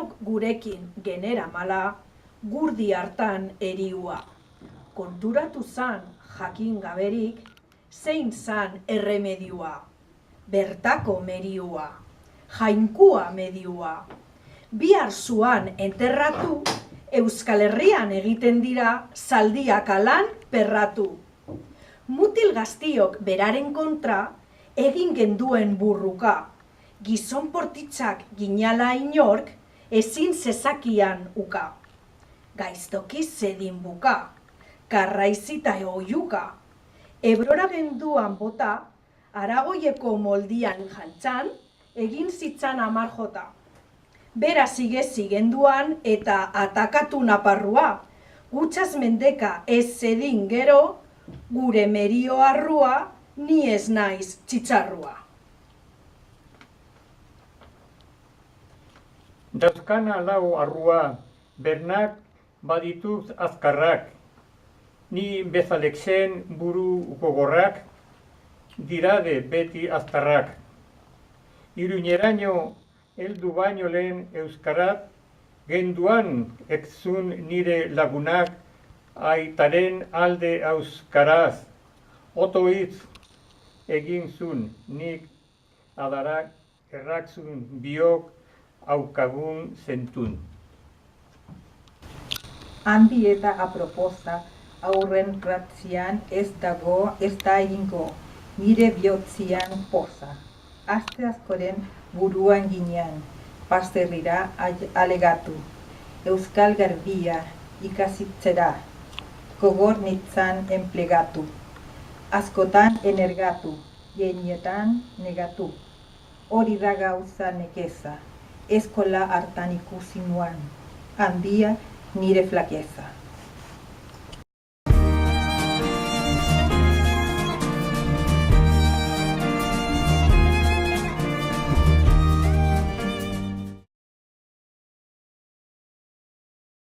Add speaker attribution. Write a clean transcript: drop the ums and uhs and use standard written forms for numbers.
Speaker 1: denok gurekin genera mala, gurdi hartan eriua. Konturatu zan jakin gaberik, zein zan erremediua. Bertako meriua, jainkua mediua. Bihar zuan enterratu, Euskal Herrian egiten dira zaldiak alan perratu. Mutil gaztiok beraren kontra, egin genduen burruka. Gizon portitzak ginala inork, ezin zezakian uka. Gaiztoki zedin buka, karraizita oiuka. Ebrora genduan bota, Aragoieko moldian jantzan, egin zitzan 10 jota. Bera zigezi genduan eta atakatu naparrua, gutxaz mendeka ez zedin gero, gure merio arrua, ni ez naiz txitsarrua.
Speaker 2: Dauzkana lau arrua, bernak badituz azkarrak, ni bezalekzen buru gogorrak, dirade beti aztarrak. Iruñeraino heldu baino lehen euskarat, genduan ekzun nire lagunak, aitaren alde euskaraz. Oto hitz egin zun nik adarak errakzun biok aukagun zentun.
Speaker 3: Handi eta aproposa aurren ratzian ez da egingo, nire bihotzian poza. Aste askoren buruan ginean, pasterrira alegatu. Euskal garbia ikasitzera, gogor nitzan enplegatu. Askotan energatu, genietan negatu. Hori da gauza nekeza, eskola hartan ikusi nuan, handia nire flakeza.